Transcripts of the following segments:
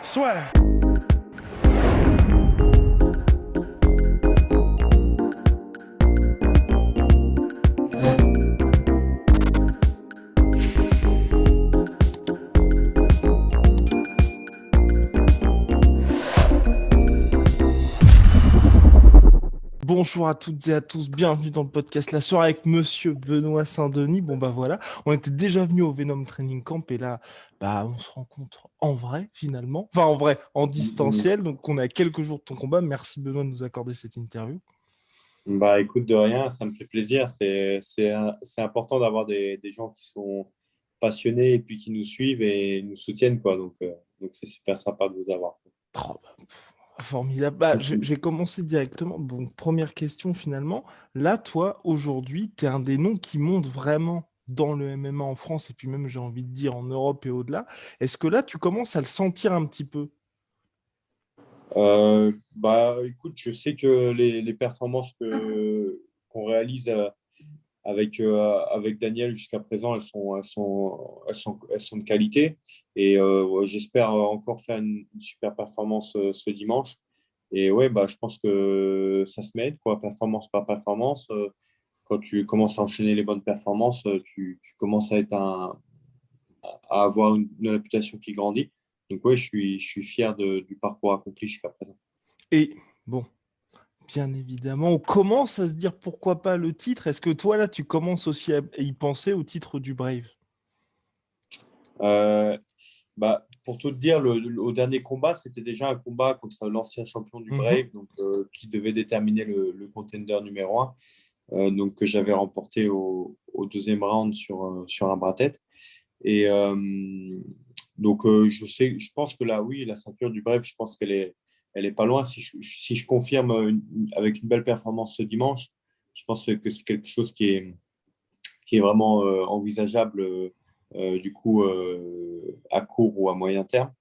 Swear. Bonjour à toutes et à tous, bienvenue dans le podcast La Soirée avec Monsieur Benoît Saint-Denis. Bon bah voilà, on était déjà venu au Venom Training Camp et là, on se rencontre en vrai finalement. Enfin en vrai, en distanciel, donc on est à quelques jours de ton combat. Merci Benoît de nous accorder cette interview. Bah, écoute, de rien, ça me fait plaisir. C'est important d'avoir des gens qui sont passionnés et puis qui nous suivent et nous soutiennent, quoi. Donc c'est super sympa de vous avoir. Oh, formidable. Je vais commencer directement. Bon, première question finalement. Là, toi, aujourd'hui, tu es un des noms qui monte vraiment dans le MMA en France et puis même, j'ai envie de dire, en Europe et au-delà. Est-ce que là, tu commences à le sentir un petit peu? Bah, écoute, je sais que les performances qu'on réalise avec Daniel jusqu'à présent, elles sont de qualité. Et ouais, j'espère encore faire une super performance ce dimanche. Et ouais, bah, je pense que ça se met, quoi, performance par performance. Quand tu commences à enchaîner les bonnes performances, tu commences à avoir une réputation qui grandit. Donc ouais, je suis fier du parcours accompli jusqu'à présent. Et bon, bien évidemment, on commence à se dire pourquoi pas le titre. Est-ce que toi, là, tu commences aussi à y penser au titre du Brave? Euh, Bah, pour tout te dire, au dernier combat, c'était déjà un combat contre l'ancien champion du Mhm. Brave, donc, qui devait déterminer le contender numéro un, donc que j'avais remporté au deuxième round sur un bras-tête. Et je pense que là, oui, la ceinture du Brave, je pense elle est pas loin. Si je confirme avec une belle performance ce dimanche, je pense que c'est quelque chose qui est vraiment envisageable du coup à court ou à moyen terme.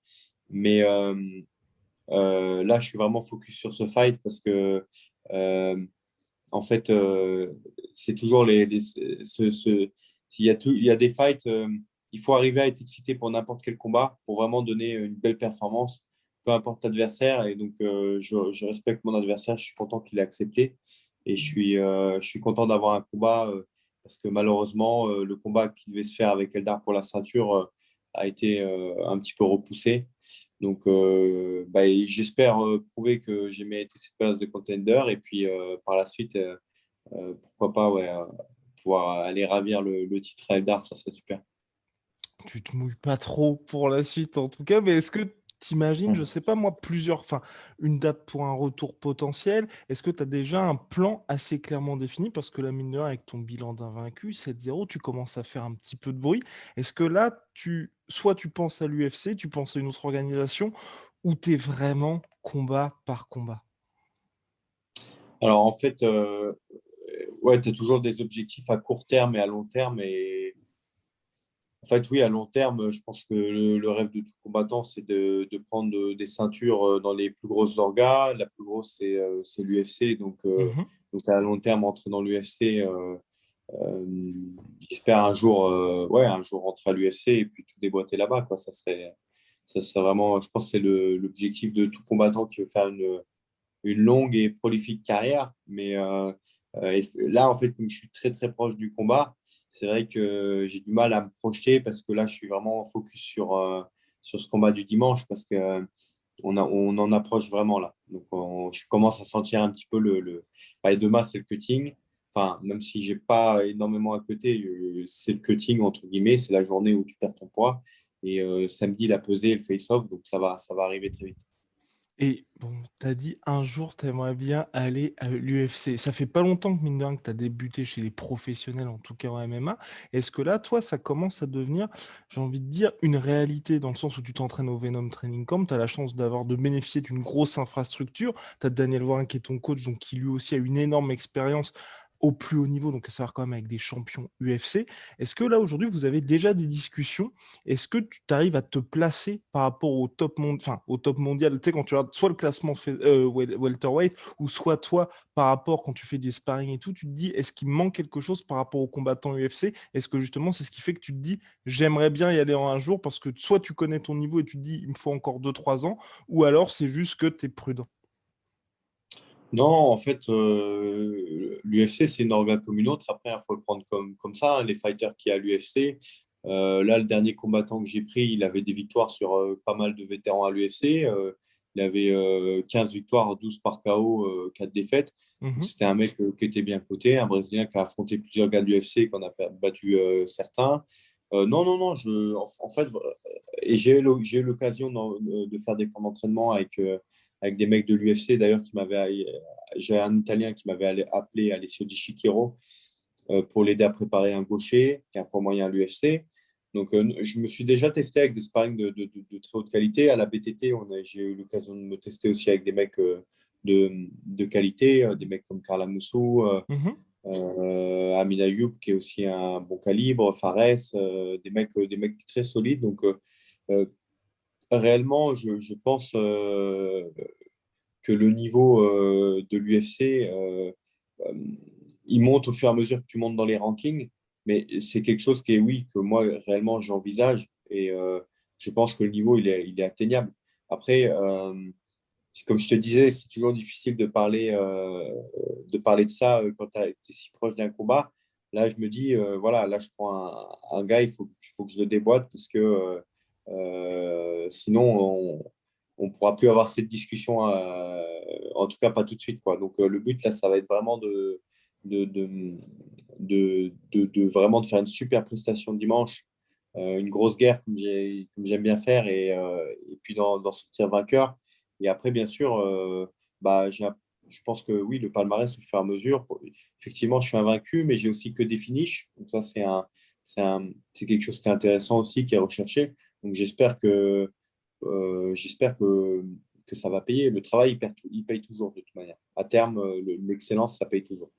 Mais là, je suis vraiment focus sur ce fight parce que euh, en fait, c'est toujours il y a des fights, il faut arriver à être excité pour n'importe quel combat, pour vraiment donner une belle performance, peu importe l'adversaire. Et donc, je respecte mon adversaire, je suis content qu'il ait accepté. Et je suis content d'avoir un combat parce que malheureusement, le combat qui devait se faire avec Eldar pour la ceinture a été un petit peu repoussé. Donc, bah, j'espère prouver que j'ai mérité cette place de contender et puis par la suite, pourquoi pas ouais, pouvoir aller ravir le titre à Eldar, ça serait super. Tu te mouilles pas trop pour la suite, en tout cas, mais est-ce que t'imagines, je sais pas moi, enfin, une date pour un retour potentiel? Est-ce que tu as déjà un plan assez clairement défini? Parce que la mine de rien, avec ton bilan d'invaincu, 7-0, tu commences à faire un petit peu de bruit. Est-ce que là, soit tu penses à l'UFC, tu penses à une autre organisation, ou tu es vraiment combat par combat? Alors en fait, ouais, tu as toujours des objectifs à court terme et à long terme. Et en fait, oui, à long terme, je pense que le rêve de tout combattant, c'est de prendre des ceintures dans les plus grosses orgas. La plus grosse, c'est l'UFC. Donc, à long terme, entrer dans l'UFC, euh, j'espère un jour rentrer à l'UFC et puis tout déboîter là-bas, quoi. Ça serait vraiment, je pense que c'est l'objectif de tout combattant qui veut faire une longue et prolifique carrière. Mais là, en fait, comme je suis très, très proche du combat, c'est vrai que j'ai du mal à me projeter parce que là, je suis vraiment focus sur ce combat du dimanche parce que on en approche vraiment là. Donc, je commence à sentir un petit peu et demain, c'est le cutting. Enfin, même si j'ai pas énormément à côté, c'est le cutting, entre guillemets, c'est la journée où tu perds ton poids. Et samedi, la pesée et le face-off, donc ça va arriver très vite. Et bon, t'as dit un jour t'aimerais bien aller à l'UFC. Ça fait pas longtemps que mine de rien que t'as débuté chez les professionnels, en tout cas en MMA. Est-ce que là, toi, ça commence à devenir, j'ai envie de dire, une réalité dans le sens où tu t'entraînes au Venom Training Camp, t'as la chance de bénéficier d'une grosse infrastructure. T'as Daniel Warren qui est ton coach, donc qui lui aussi a une énorme expérience au plus haut niveau, donc à savoir quand même avec des champions UFC. Est-ce que là, aujourd'hui, vous avez déjà des discussions? Est-ce que tu arrives à te placer par rapport au top mondial? Tu sais, quand tu regardes soit le classement welterweight, ou soit toi, par rapport, quand tu fais des sparring et tout, tu te dis, est-ce qu'il me manque quelque chose par rapport aux combattants UFC? Est-ce que justement, c'est ce qui fait que tu te dis, j'aimerais bien y aller en un jour parce que soit tu connais ton niveau et tu te dis, il me faut encore 2 3 ans, ou alors c'est juste que tu es prudent? Non, en fait, l'UFC, c'est une organe comme une autre. Après, il faut le prendre comme ça, hein, les fighters qui y a à l'UFC. Là, le dernier combattant que j'ai pris, il avait des victoires sur pas mal de vétérans à l'UFC. Il avait 15 victoires, 12 par KO, 4 défaites. Donc, Mhm. c'était un mec qui était bien coté, un Brésilien qui a affronté plusieurs gars de l'UFC et qu'on a battu certains. Non, non, non, en fait, et j'ai eu l'occasion de faire des camps d'entraînement avec des mecs de l'UFC, d'ailleurs, j'ai un Italien qui m'avait appelé, Alessio Di Chikiro, pour l'aider à préparer un gaucher, qui est un point moyen à l'UFC. Donc, je me suis déjà testé avec des sparring de très haute qualité. À la BTT, j'ai eu l'occasion de me tester aussi avec des mecs de qualité, des mecs comme Carla Moussou, Mhm. Amin Ayoub, qui est aussi un bon calibre, Fares, des mecs très solides. Donc, euh, réellement, je pense que le niveau de l'UFC, euh, il monte au fur et à mesure que tu montes dans les rankings, mais c'est quelque chose qui est, oui, que moi, réellement, j'envisage et je pense que le niveau, il est atteignable. Après, comme je te disais, c'est toujours difficile de parler de ça quand tu es si proche d'un combat. Là, je me dis, voilà, là, je prends un gars, il faut que je le déboîte parce que sinon, on ne pourra plus avoir cette discussion, en tout cas pas tout de suite, quoi. Donc, le but, là, ça va être vraiment de, de, de vraiment de faire une super prestation dimanche, une grosse guerre comme j'aime bien faire, et puis d'en sortir vainqueur. Et après, bien sûr, je pense que oui, le palmarès, au fur et à mesure, effectivement, je suis invaincu, mais j'ai aussi que des finishes. Donc ça, c'est quelque chose qui est intéressant aussi, qui est recherché. Donc j'espère que ça va payer. Le travail, il paye toujours de toute manière. À terme, l'excellence, ça paye toujours.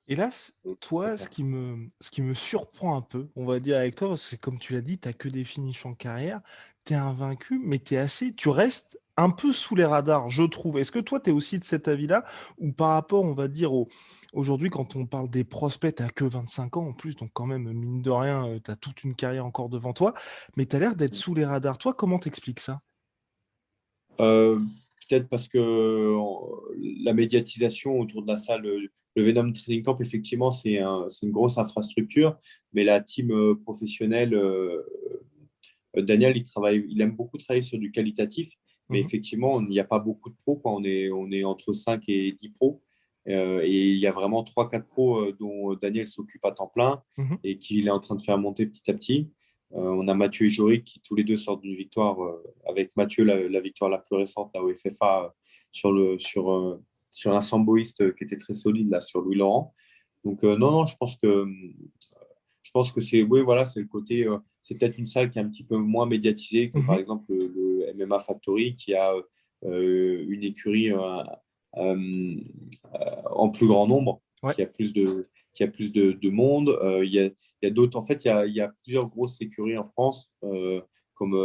Et là, Donc, toi, ce qui me surprend un peu, on va dire avec toi, parce que c'est comme tu l'as dit, tu n'as que des finishes en carrière, tu es invaincu, mais tu restes un peu sous les radars, je trouve. Est-ce que toi, tu es aussi de cet avis-là, ou par rapport, on va dire, aujourd'hui, quand on parle des prospects, tu que 25 ans en plus, donc quand même, mine de rien, tu as toute une carrière encore devant toi, mais tu as l'air d'être sous les radars. Toi, comment t'expliques ça? Euh, Peut-être parce que la médiatisation autour de la salle, le Venom Training Camp, effectivement, c'est une grosse infrastructure, mais la team professionnelle, Daniel, il aime beaucoup travailler sur du qualitatif, mais Mhm, effectivement, il n'y a pas beaucoup de pros, quoi. On est entre 5 et 10 pros, et il y a vraiment 3 4 pros dont Daniel s'occupe à temps plein mhm, et qu'il est en train de faire monter petit à petit. On a Mathieu et Jory qui tous les deux sortent d'une victoire, avec Mathieu la victoire la plus récente là, au FFA, sur un samboïste qui était très solide là, sur Louis Laurent. Donc non, non, je pense que c'est, oui, voilà, c'est le côté, c'est peut-être une salle qui est un petit peu moins médiatisée que par mhm. exemple le MMA Factory qui a une écurie en plus grand nombre, Ouais. qui a plus de monde. Il y a d'autres, en fait, il y a plusieurs grosses écuries en France, comme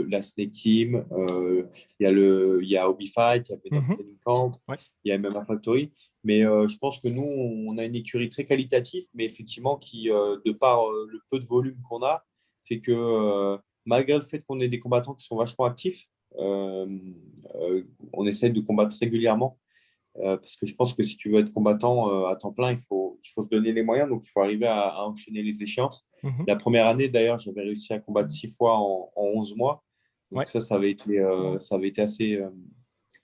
la Snake Team, il y a Hobby Fight, il y a Venom Mhm. Training Camp, Ouais. il y a MMA Factory. Mais je pense que nous, on a une écurie très qualitative, mais effectivement, qui, de par le peu de volume qu'on a, fait que malgré le fait qu'on ait des combattants qui sont vachement actifs, euh, euh, on essaie de combattre régulièrement. Parce que je pense que si tu veux être combattant à temps plein, il faut se donner les moyens, donc il faut arriver à enchaîner les échéances. Mhm. La première année, d'ailleurs, j'avais réussi à combattre 6 fois en 11 mois. Donc Ouais. ça avait été assez,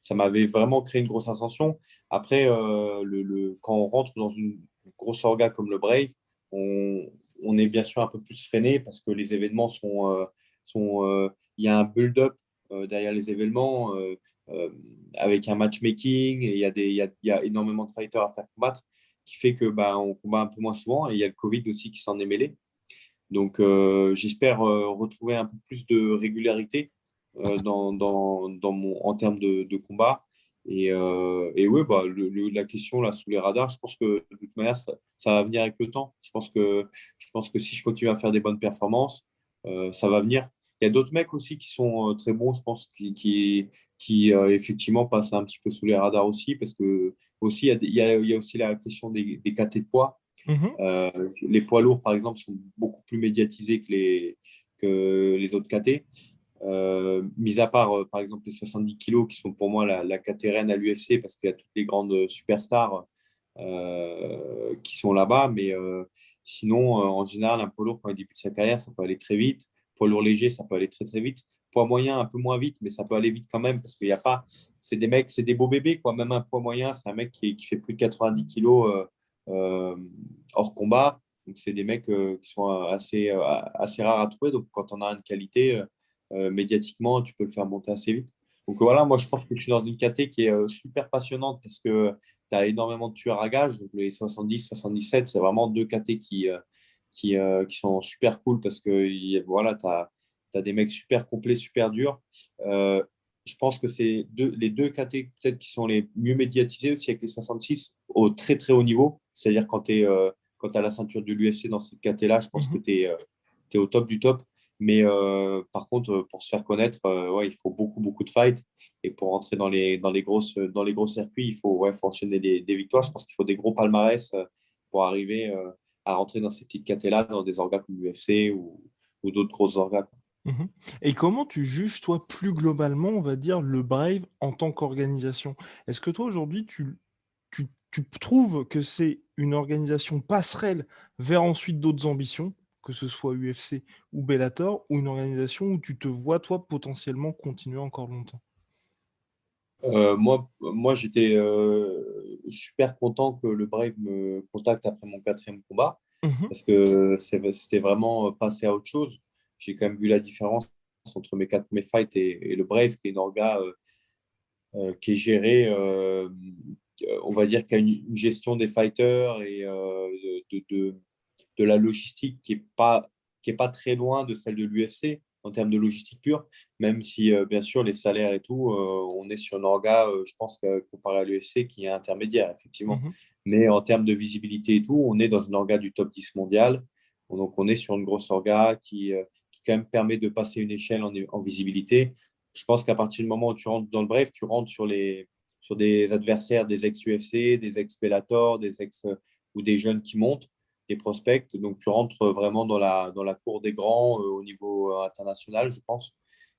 ça m'avait vraiment créé une grosse ascension. Après, quand on rentre dans une grosse orga comme le Brave, on est bien sûr un peu plus freiné parce que les événements il y a un build-up derrière les événements, euh, avec un matchmaking, et il y a énormément de fighters à faire combattre, qui fait que bah, on combat un peu moins souvent, et il y a le Covid aussi qui s'en est mêlé. Donc, j'espère retrouver un peu plus de régularité en termes de combat. Et ouais, bah, la question là sous les radars, je pense que de toute manière, ça va venir avec le temps. Je pense que si je continue à faire des bonnes performances, ça va venir. Il y a d'autres mecs aussi qui sont très bons, je pense, qui effectivement passent un petit peu sous les radars aussi, parce que aussi, il y a aussi la question des KT de poids. Mhm. Les poids lourds, par exemple, sont beaucoup plus médiatisés que les autres KT. Mis à part, par exemple, les 70 kilos qui sont pour moi la KT reine à l'UFC parce qu'il y a toutes les grandes superstars qui sont là-bas. Mais sinon, en général, un poids lourd, quand il débute sa carrière, ça peut aller très vite. Poids lourd léger, ça peut aller très, très vite. Poids moyen, un peu moins vite, mais ça peut aller vite quand même parce qu'il n'y a pas. C'est des mecs, c'est des beaux bébés, quoi. Même un poids moyen, c'est un mec qui fait plus de 90 kilos hors combat. Donc, c'est des mecs qui sont assez rares à trouver. Donc, quand on a une qualité, médiatiquement, tu peux le faire monter assez vite. Donc voilà, moi je pense que je suis dans une caté qui est super passionnante parce que tu as énormément de tueurs à gages. Donc, les 70, 77, c'est vraiment deux catés qui sont super cool parce que voilà, tu as des mecs super complets, super durs. Euh, je pense que c'est les deux catés peut-être qui sont les mieux médiatisés aussi avec les 66 au très très haut niveau. C'est-à-dire quand tu as la ceinture de l'UFC dans cette caté-là, je pense que Mhm. tu es au top du top. Mais par contre, pour se faire connaître, ouais, il faut beaucoup, beaucoup de fights. Et pour rentrer dans les gros circuits, il faut enchaîner des victoires. Je pense qu'il faut des gros palmarès pour arriver à rentrer dans ces petites catés-là, dans des orgas comme l'UFC ou d'autres grosses orgas, quoi. Mhm. Et comment tu juges, toi, plus globalement, on va dire, le Brave en tant qu'organisation? Est-ce que toi, aujourd'hui, tu trouves que c'est une organisation passerelle vers ensuite d'autres ambitions, que ce soit UFC ou Bellator, ou une organisation où tu te vois, toi, potentiellement continuer encore longtemps? Moi j'étais super content que le Brave me contacte après mon quatrième combat Mhm. parce que c'était vraiment passer à autre chose. J'ai quand même vu la différence entre mes quatre mes fights et le Brave, qui est une orga qui est gérée, on va dire, qui a une gestion des fighters et de la logistique qui est pas très loin de celle de l'UFC en termes de logistique pure, même si, bien sûr, les salaires et tout, on est sur un orga, je pense, comparé à l'UFC, qui est intermédiaire, effectivement. Mhm. Mais en termes de visibilité et tout, on est dans un orga du top 10 mondial. Donc, on est sur une grosse orga qui quand même permet de passer une échelle en visibilité. Je pense qu'à partir du moment où tu rentres dans le bref, tu rentres sur des adversaires, des ex-UFC, des ex-Bellator, des ex ou des jeunes qui montent, des prospects. Donc, tu rentres vraiment dans la cour des grands au niveau international, je pense.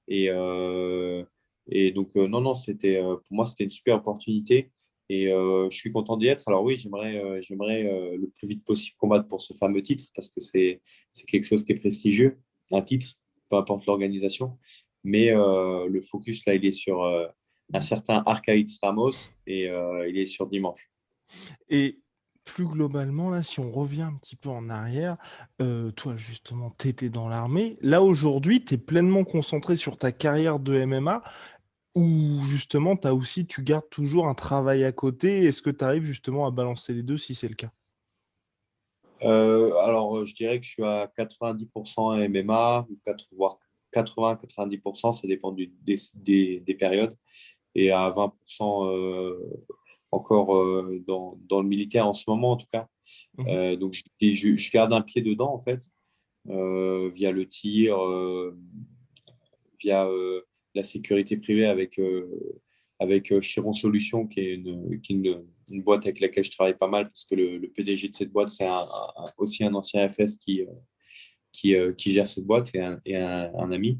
Et, euh, et donc, non, non, pour moi, c'était une super opportunité. Et je suis content d'y être. Alors oui, j'aimerais le plus vite possible combattre pour ce fameux titre parce que c'est quelque chose qui est prestigieux, un titre, peu importe l'organisation. Mais le focus, là, il est sur un certain Arcaïd Ramos et il est sur dimanche. Et plus globalement, là, si on revient un petit peu en arrière, toi, justement, tu étais dans l'armée. Là, aujourd'hui, tu es pleinement concentré sur ta carrière de MMA ou justement, tu gardes toujours un travail à côté. Est-ce que tu arrives justement à balancer les deux si c'est le cas? Alors, je dirais que je suis à 90% MMA, voire 80-90%, ça dépend des périodes, et à 20% encore dans le militaire en ce moment, en tout cas. Mhm. Donc, je garde un pied dedans, en fait, via le tir, via la sécurité privée avec Chiron Solutions, qui est une boîte avec laquelle je travaille pas mal, parce que le PDG de cette boîte, c'est aussi un ancien FS qui gère cette boîte et un ami.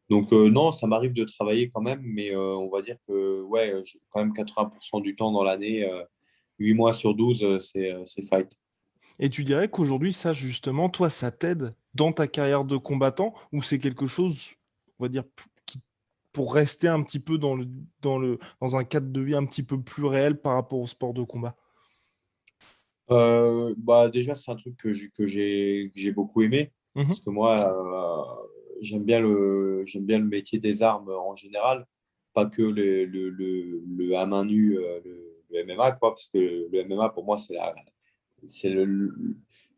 Donc, non, ça m'arrive de travailler quand même, mais on va dire que ouais, quand même 80% du temps dans l'année, 8 mois sur 12, c'est fight. Et tu dirais qu'aujourd'hui, ça, justement, toi, ça t'aide dans ta carrière de combattant ou c'est quelque chose, on va dire, pour rester un petit peu dans un cadre de vie un petit peu plus réel par rapport au sport de combat? Bah, déjà, c'est un truc que j'ai beaucoup aimé, Mhm. parce que moi, j'aime bien le métier des armes en général, pas que le à main nue, le MMA, quoi, parce que le MMA, pour moi, c'est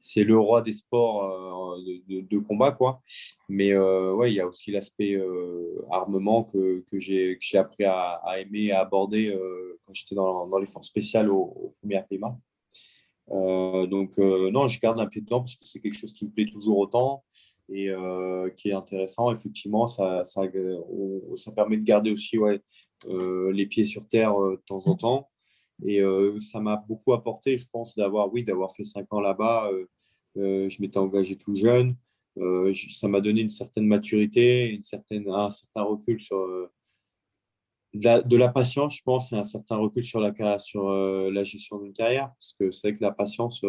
c'est le roi des sports de combat, quoi. Mais ouais, il y a aussi l'aspect armement que j'ai appris à aimer et à aborder quand j'étais dans les forces spéciales au premier PMA. Donc, non, je garde un pied dedans parce que c'est quelque chose qui me plaît toujours autant et qui est intéressant. Effectivement, ça permet de garder aussi ouais, les pieds sur terre de temps en temps. Et ça m'a beaucoup apporté, je pense, d'avoir fait 5 ans là-bas. Je m'étais engagé tout jeune. Ça m'a donné une certaine maturité, un certain recul sur de la patience, je pense, et un certain recul sur la gestion d'une carrière. Parce que c'est vrai que la patience,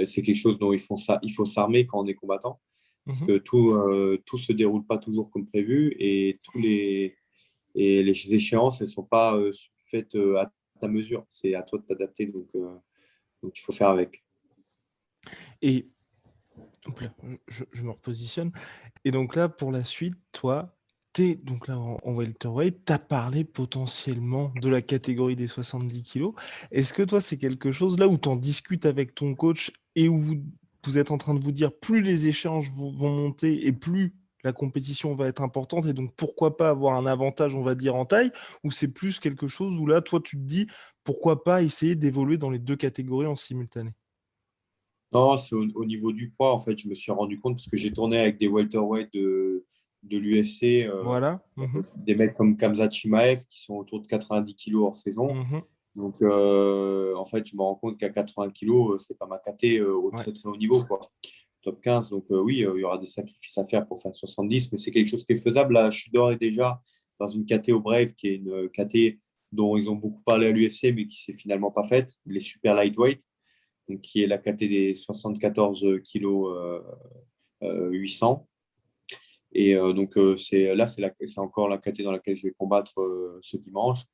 c'est quelque chose dont il faut s'armer quand on est combattant. Parce Mhm. que tout se déroule pas toujours comme prévu et les échéances, elles sont pas faites à ta mesure. C'est à toi de t'adapter. Donc, il faut faire avec. Et hop là, je me repositionne. Et donc là, pour la suite, toi, t'es donc là en welterweight, tu as parlé potentiellement de la catégorie des 70 kilos. Est-ce que toi, c'est quelque chose là où tu en discutes avec ton coach et où vous êtes en train de vous dire plus les échanges vont monter et plus la compétition va être importante et donc pourquoi pas avoir un avantage, on va dire, en taille, ou c'est plus quelque chose où là, toi, tu te dis pourquoi pas essayer d'évoluer dans les deux catégories en simultané? Non, c'est au niveau du poids, en fait, je me suis rendu compte parce que j'ai tourné avec des welterweight de l'UFC, Voilà. Mhm. des mecs comme Khamzat Chimaev qui sont autour de 90 kilos hors saison. Mhm. Donc, en fait, je me rends compte qu'à 80 kilos, c'est pas ma caté au Ouais. très très haut niveau, quoi. Top 15. Donc, oui, il y aura des sacrifices à faire pour faire 70, mais c'est quelque chose qui est faisable. Là, je suis d'ores et déjà dans une caté au Brave, qui est une caté dont ils ont beaucoup parlé à l'UFC, mais qui s'est finalement pas faite, les super lightweight, donc qui est la caté des 74 kilos 800. Et donc, c'est encore la caté dans laquelle je vais combattre ce dimanche.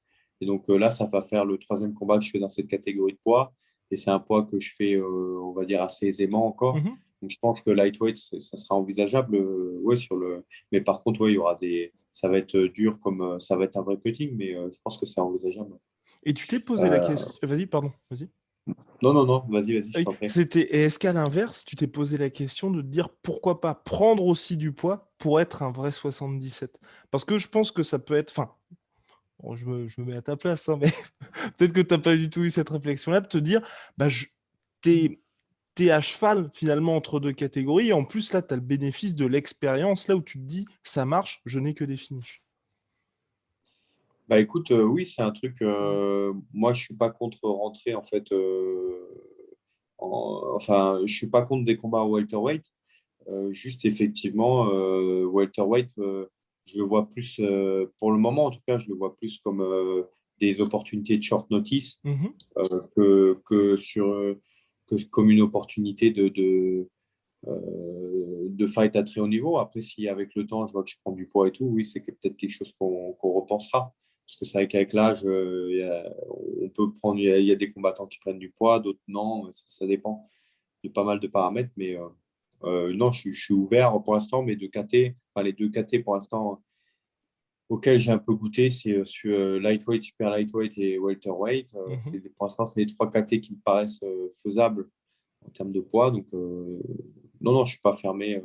Et donc là, ça va faire le troisième combat que je fais dans cette catégorie de poids. Et c'est un poids que je fais, on va dire, assez aisément encore. Mhm. Donc je pense que lightweight, ça sera envisageable. Ouais, Mais par contre, ouais, il y aura ça va être dur ça va être un vrai cutting, mais je pense que c'est envisageable. Et tu t'es posé la Euh, question. Vas-y, pardon, vas-y. Non, non, non, vas-y, Ah je oui, t'en prie. et est-ce qu'à l'inverse, tu t'es posé la question de te dire pourquoi pas prendre aussi du poids pour être un vrai 77? Parce que je pense que ça peut être, enfin, bon, je me mets à ta place, hein, mais peut-être que tu n'as pas du tout eu cette réflexion-là de te dire, bah, t'es, t'es à cheval finalement entre deux catégories, et en plus là, tu as le bénéfice de l'expérience, là où tu te dis, ça marche, je n'ai que des finishes. Bah écoute, oui, c'est un truc. Moi, je suis pas contre rentrer en fait. Enfin, je suis pas contre des combats en welterweight. Juste effectivement, welterweight, je le vois plus, pour le moment en tout cas, je le vois plus comme des opportunités de short notice Mhm. que comme une opportunité de fight à très haut niveau. Après, si avec le temps, je vois que je prends du poids et tout, oui, c'est peut-être quelque chose qu'on repensera. Parce que c'est vrai qu'avec l'âge, on peut prendre, il y a des combattants qui prennent du poids, d'autres non, ça dépend de pas mal de paramètres. Mais non, je suis ouvert pour l'instant, mais les deux KT pour l'instant auxquels j'ai un peu goûté, c'est sur lightweight, super lightweight et welterweight. Mhm. Pour l'instant, c'est les trois KT qui me paraissent faisables en termes de poids. Donc, non, non, je suis pas fermé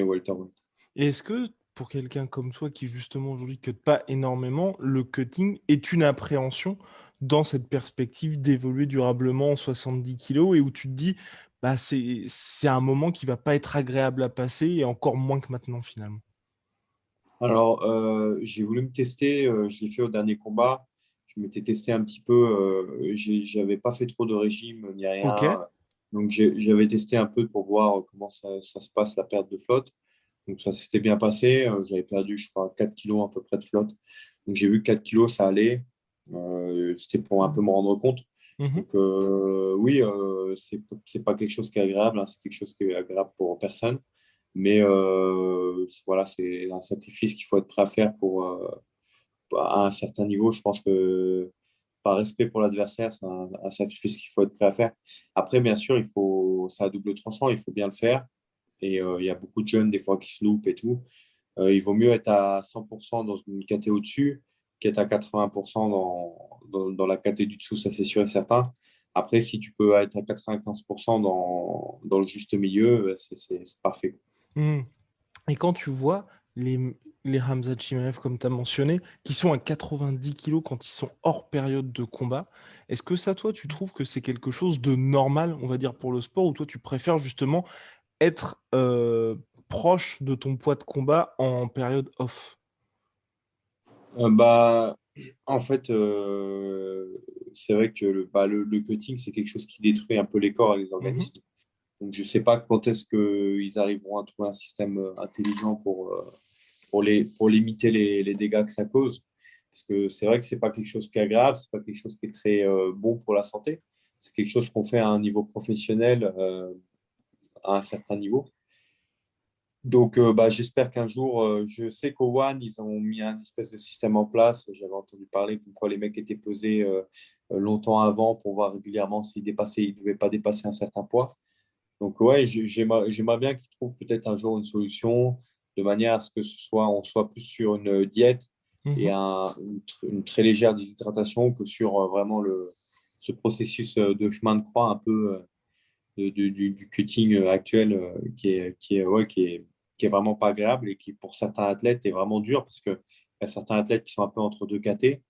au welterweight. Et est-ce que pour quelqu'un comme toi qui justement aujourd'hui cut pas énormément, le cutting est une appréhension dans cette perspective d'évoluer durablement en 70 kilos et où tu te dis bah c'est un moment qui va pas être agréable à passer et encore moins que maintenant finalement. Alors, j'ai voulu me tester, je l'ai fait au dernier combat. Je m'étais testé un petit peu, j'avais pas fait trop de régime ni Ok. rien. Donc, j'avais testé un peu pour voir comment ça se passe, la perte de flotte. Donc, ça s'était bien passé. J'avais perdu, je crois, 4 kilos à peu près de flotte. Donc, j'ai vu que 4 kilos, ça allait. C'était pour un peu me rendre compte. Mhm. Donc, oui, c'est pas quelque chose qui est agréable, hein, c'est quelque chose qui est agréable pour personne. Mais voilà, c'est un sacrifice qu'il faut être prêt à faire à un certain niveau. Je pense que par respect pour l'adversaire, c'est un sacrifice qu'il faut être prêt à faire. Après, bien sûr, c'est à double tranchant, il faut bien le faire. Et il y a beaucoup de jeunes, des fois, qui se loupent et tout. Il vaut mieux être à 100% dans une catégorie au-dessus qu'être à 80% dans la catégorie du dessous, ça c'est sûr et certain. Après, si tu peux être à 95% dans le juste milieu, c'est parfait. Mhm. Et quand tu vois les, les Hamza Chimaev, comme tu as mentionné, qui sont à 90 kilos quand ils sont hors période de combat, est-ce que ça, toi, tu trouves que c'est quelque chose de normal, on va dire, pour le sport, ou toi, tu préfères justement être proche de ton poids de combat en période off? Bah, en fait, c'est vrai que le cutting, c'est quelque chose qui détruit un peu les corps et les Mhm. organismes. Donc, je ne sais pas quand est-ce qu'ils arriveront à trouver un système intelligent pour limiter les dégâts que ça cause. Parce que c'est vrai que ce n'est pas quelque chose qui est agréable, ce n'est pas quelque chose qui est très bon pour la santé. C'est quelque chose qu'on fait à un niveau professionnel, à un certain niveau. Donc, j'espère qu'un jour, je sais qu'au One, ils ont mis un espèce de système en place. J'avais entendu parler comme quoi les mecs étaient pesés longtemps avant pour voir régulièrement s'ils dépassaient, ils ne devaient pas dépasser un certain poids. Donc, ouais, j'aimerais bien qu'ils trouvent peut-être un jour une solution de manière à ce que on soit plus sur une diète et Mhm. une très légère déshydratation que sur vraiment ce processus de chemin de croix un peu du cutting actuel qui est vraiment pas agréable et qui, pour certains athlètes, est vraiment dur parce qu'il y a certains athlètes qui sont un peu entre deux catés.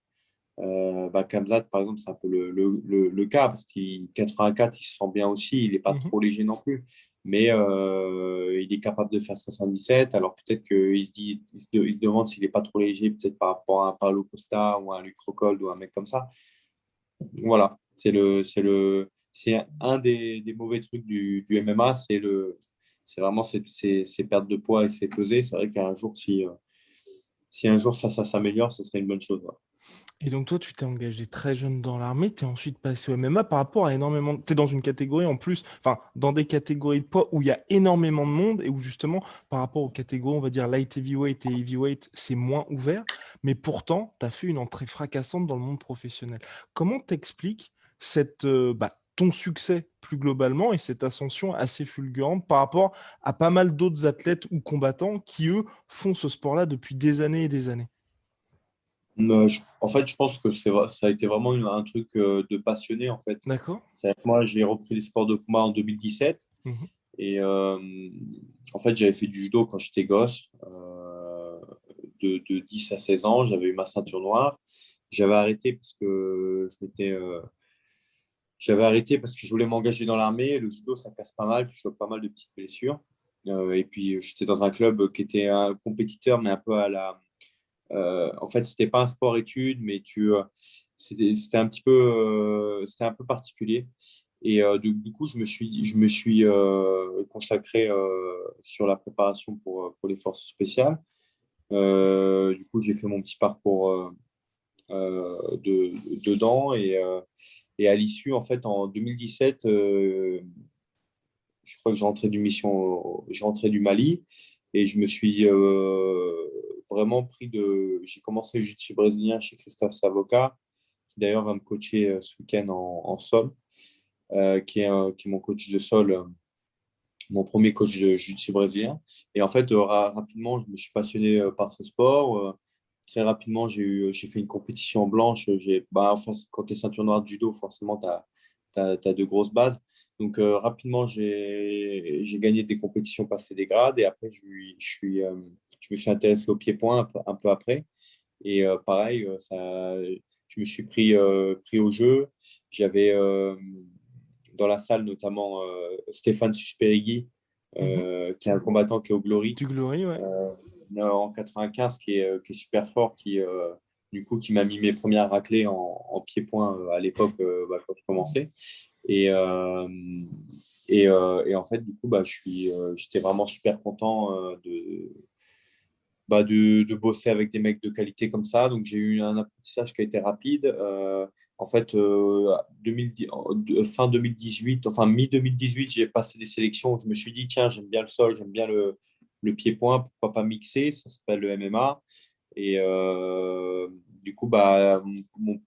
Khamzat, par exemple, c'est un peu le cas parce qu'il 84, il se sent bien aussi, il n'est pas Mhm. trop léger non plus, mais il est capable de faire 77. Alors peut-être qu'il se dit, il se demande s'il n'est pas trop léger, peut-être par rapport à un Paulo Costa ou à un Luc Rockhold ou un mec comme ça. Voilà, c'est un des mauvais trucs du MMA, c'est vraiment ces pertes de poids et ces pesées. C'est vrai qu'un jour, si un jour ça s'améliore, ça serait une bonne chose. Ouais. Et donc toi, tu t'es engagé très jeune dans l'armée, tu es ensuite passé au MMA par rapport à énormément... Tu es dans une catégorie en plus, enfin, dans des catégories de poids où il y a énormément de monde et où justement, par rapport aux catégories, on va dire light heavyweight et heavyweight, c'est moins ouvert, mais pourtant, tu as fait une entrée fracassante dans le monde professionnel. Comment t'expliques ton succès plus globalement et cette ascension assez fulgurante par rapport à pas mal d'autres athlètes ou combattants qui, eux, font ce sport-là depuis des années et des années? En fait, je pense que ça a été vraiment un truc de passionné, en fait. D'accord? C'est-à-dire que moi, j'ai repris les sports de combat en 2017 Mhm. et en fait, j'avais fait du judo quand j'étais gosse, de 10 à 16 ans. J'avais eu ma ceinture noire. J'avais arrêté parce que j'avais arrêté parce que je voulais m'engager dans l'armée. Le judo, ça casse pas mal, tu chopes pas mal de petites blessures. Et puis, j'étais dans un club qui était un compétiteur, mais un peu à la. En fait, c'était pas un sport-études, mais c'était un peu particulier. Et du coup, je me suis consacré sur la préparation pour les forces spéciales. Du coup, j'ai fait mon petit parcours dedans et à l'issue, en fait, en 2017, je crois que j'ai rentré du Mali et je me suis vraiment j'ai commencé le jiu-jitsu brésilien chez Christophe Savoca, qui d'ailleurs va me coacher ce week-end en sol, qui est mon coach de sol, mon premier coach de jiu-jitsu brésilien. Et en fait, rapidement, je me suis passionné par ce sport. Très rapidement, j'ai fait une compétition en blanche. Enfin, quand tu es ceinture noire de judo, forcément, tu as de grosses bases. Donc, rapidement, j'ai gagné des compétitions, passé des grades. Et après, je me suis intéressé au pied-point un peu après. Et pareil, je me suis pris au jeu. J'avais dans la salle notamment Stéphane Susperigui, Mhm. qui est un combattant qui est au Glory Du Glory, ouais. en 95, qui est super fort, du coup, qui m'a mis mes premières raclées en pied-point à l'époque quand je commençais. Et, euh, et en fait, du coup, j'étais vraiment super content de bosser avec des mecs de qualité comme ça. Donc, j'ai eu un apprentissage qui a été rapide. En fait, 2010 fin 2018, enfin mi-2018, j'ai passé des sélections où je me suis dit, tiens, j'aime bien le sol, j'aime bien le pied-point, pourquoi pas mixer? Ça s'appelle le MMA. Et du coup,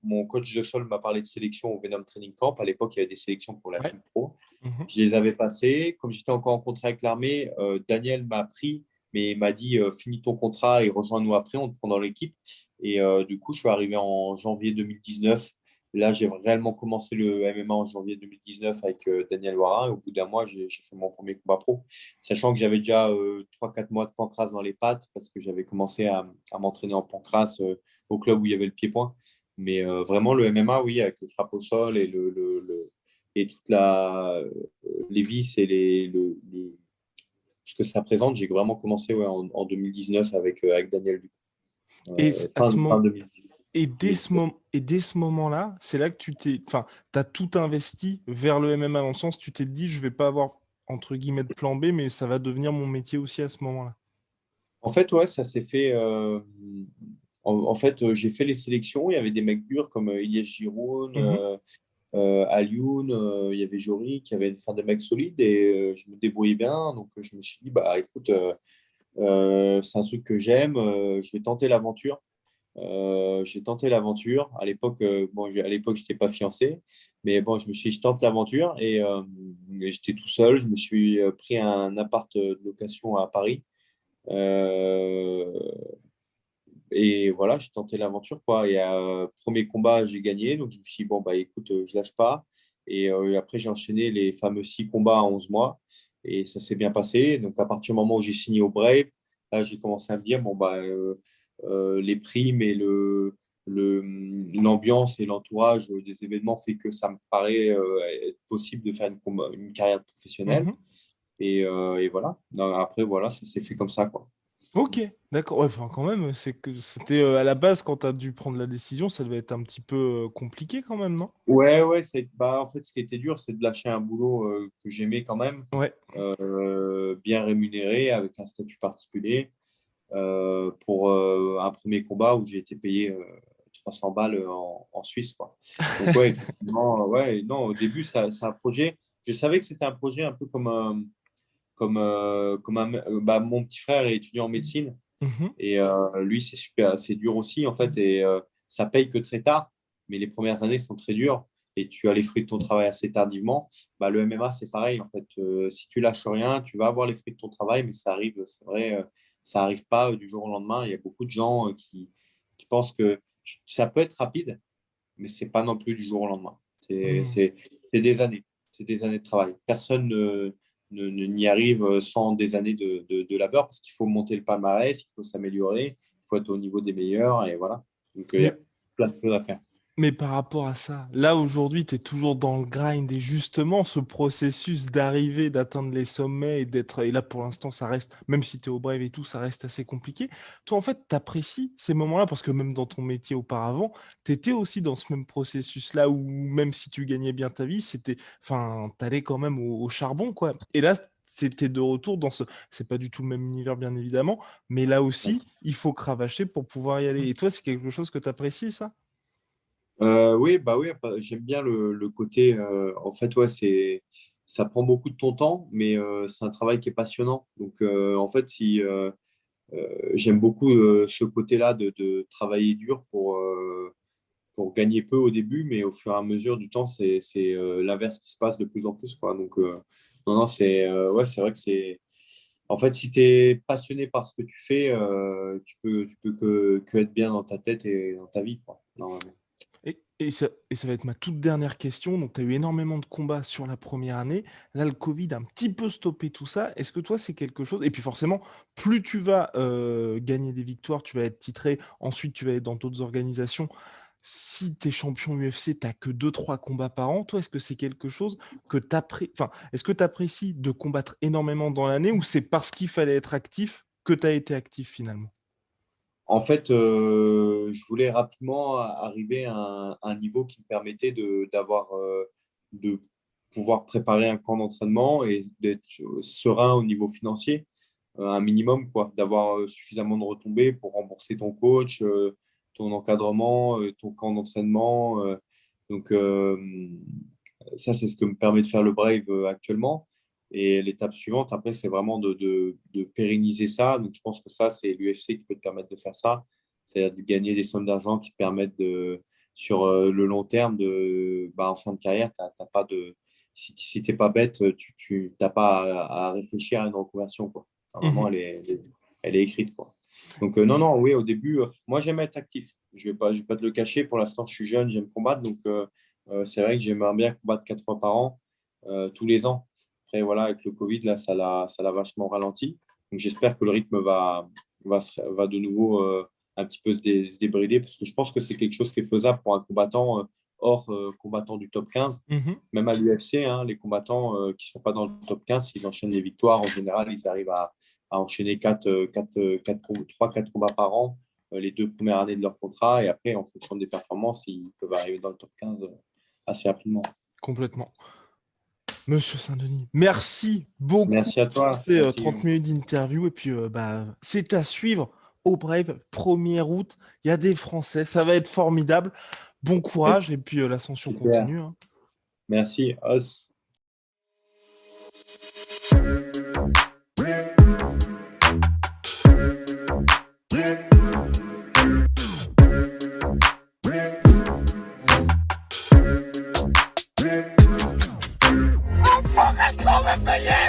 mon coach de sol m'a parlé de sélection au Venom Training Camp. À l'époque, il y avait des sélections pour la Ouais. Team Pro. Mhm. Je les avais passées. Comme j'étais encore en contrat avec l'armée, Daniel m'a pris, mais il m'a dit finis ton contrat et rejoins-nous après, on te prend dans l'équipe. Et du coup, je suis arrivé en janvier 2019 Là, j'ai réellement commencé le MMA en janvier 2019 avec Daniel Wara. Et au bout d'un mois, j'ai fait mon premier combat pro, sachant que j'avais déjà 3-4 mois de pancrace dans les pattes parce que j'avais commencé à m'entraîner en pancrace au club où il y avait le pied-point. Mais vraiment, le MMA, oui, avec le frappe au sol et, et toute les vis et ce que ça présente, j'ai vraiment commencé en 2019 avec Daniel Duc. Et à ce Fin moment, 2019. et dès ce moment-là, c'est là que enfin, t'as tout investi vers le MMA dans le sens, tu t'es dit, je vais pas avoir entre guillemets de plan B, mais ça va devenir mon métier aussi à ce moment-là. En fait, ouais, ça s'est fait. En fait, j'ai fait les sélections. Il y avait des mecs durs comme Ilyes Giroud, Mhm, Alioune, il y avait Jory qui avait enfin, des mecs solides et je me débrouillais bien. Donc, je me suis dit, bah écoute, c'est un truc que j'aime. Je vais tenter l'aventure. J'ai tenté l'aventure. À l'époque, à l'époque, je n'étais pas fiancé. Mais bon, je me suis dit, je tente l'aventure et j'étais tout seul. Je me suis pris un appart de location à Paris. Euh, et voilà, j'ai tenté l'aventure, quoi. Et premier combat, j'ai gagné. Donc, je me suis dit, bon, bah, écoute, je lâche pas. Et après, j'ai enchaîné les fameux 6 combats en 11 mois. Et ça s'est bien passé. Donc, à partir du moment où j'ai signé au Brave, là, j'ai commencé à me dire, bon, bah, les primes et l'ambiance et l'entourage des événements fait que ça me paraît être possible de faire une carrière professionnelle. mhm. Et voilà. Non, après, voilà, ça s'est fait comme ça, quoi. Ok, d'accord. Ouais, enfin, quand même, c'est que c'était à la base, quand tu as dû prendre la décision, ça devait être un petit peu compliqué quand même, non? Ouais, ouais, bah, en fait, ce qui était dur, c'est de lâcher un boulot que j'aimais quand même, Ouais. bien rémunéré, avec un statut particulier, pour un premier combat où j'ai été payé 300 balles en Suisse, quoi. Donc, ouais, effectivement, ouais, non, au début, c'est un projet. Je savais que c'était un projet un peu bah, mon petit frère est étudiant en médecine. Mhm. Et lui, c'est dur aussi, en fait, et ça paye que très tard, mais les premières années sont très dures et tu as les fruits de ton travail assez tardivement. Bah, le MMA, c'est pareil, en fait. Si tu lâches rien, tu vas avoir les fruits de ton travail, mais ça arrive, c'est vrai, ça arrive pas du jour au lendemain. Il y a beaucoup de gens qui pensent que ça peut être rapide, mais c'est pas non plus du jour au lendemain. Hmm. C'est des années. C'est des années de travail. Personne n'y arrive sans des années de labeur parce qu'il faut monter le palmarès, il faut s'améliorer, il faut être au niveau des meilleurs et voilà. Donc, il y a Mais plein de choses à faire. Mais par rapport à ça, là aujourd'hui, tu es toujours dans le grind et justement ce processus d'arriver, d'atteindre les sommets et d'être, et là pour l'instant ça reste, même si tu es au Brave et tout, ça reste assez compliqué. Toi en fait, tu apprécies ces moments-là parce que même dans ton métier auparavant, tu étais aussi dans ce même processus-là où même si tu gagnais bien ta vie, c'était, enfin, t'allais quand même au charbon quoi. Et là, c'était de retour dans ce, c'est pas du tout le même univers bien évidemment, mais là Ouais. aussi, il faut cravacher pour pouvoir y aller. Et toi, c'est quelque chose que tu apprécies ça? Oui, bah oui, bah, j'aime bien le côté. En fait, ouais, ça prend beaucoup de ton temps, mais c'est un travail qui est passionnant. Donc, en fait, si j'aime beaucoup ce côté-là de travailler dur pour gagner peu au début, mais au fur et à mesure du temps, c'est l'inverse qui se passe de plus en plus, quoi. Donc, non, non, ouais, c'est vrai que c'est. En fait, si tu es passionné par ce que tu fais, tu peux que être bien dans ta tête et dans ta vie, quoi, normalement. Et ça va être ma toute dernière question. Donc, tu as eu énormément de combats sur la première année. Là, le Covid a un petit peu stoppé tout ça. Est-ce que toi, c'est quelque chose... Et puis forcément, plus tu vas gagner des victoires, tu vas être titré. Ensuite, tu vas être dans d'autres organisations. Si tu es champion UFC, tu que deux trois combats par an. Toi, est-ce que c'est quelque chose que tu apprécies... Enfin, est-ce que tu apprécies de combattre énormément dans l'année ou c'est parce qu'il fallait être actif que tu as été actif finalement? En fait, je voulais rapidement arriver à un niveau qui me permettait de pouvoir préparer un camp d'entraînement et d'être serein au niveau financier, un minimum, quoi, d'avoir suffisamment de retombées pour rembourser ton coach, ton encadrement, ton camp d'entraînement. Donc, ça, c'est ce que me permet de faire le Brave actuellement. Et l'étape suivante, après, c'est vraiment de pérenniser ça. Donc, je pense que ça, c'est l'UFC qui peut te permettre de faire ça. C'est-à-dire de gagner des sommes d'argent qui permettent sur le long terme, bah, en fin de carrière, t'as pas si tu n'es pas bête, tu n'as pas à réfléchir à une reconversion, quoi. Normalement, elle est écrite, quoi. Donc, non, non, oui, au début, moi, j'aime être actif. Je vais pas te le cacher. Pour l'instant, je suis jeune, j'aime combattre. Donc, c'est vrai que j'aimerais bien combattre 4 fois par an, tous les ans. Après, voilà, avec le Covid, là, ça l'a vachement ralenti. Donc, j'espère que le rythme va de nouveau un petit peu se débrider parce que je pense que c'est quelque chose qui est faisable pour un combattant hors combattant du top 15. Mhm. Même à l'UFC, hein, les combattants qui ne sont pas dans le top 15, s'ils enchaînent les victoires, en général, ils arrivent à enchaîner 3-4 combats par an les 2 premières années de leur contrat. Et après, en fonction des performances, ils peuvent arriver dans le top 15 assez rapidement. Complètement. Monsieur Saint-Denis, merci beaucoup Merci à pour toi. ces Merci, 30 Guillaume. minutes d'interview. Et puis, c'est à suivre au Brave, 1er août. Il y a des Français, ça va être formidable. Bon courage et puis l'ascension Super. continue, hein. Merci. Os. On pourrait trop me payer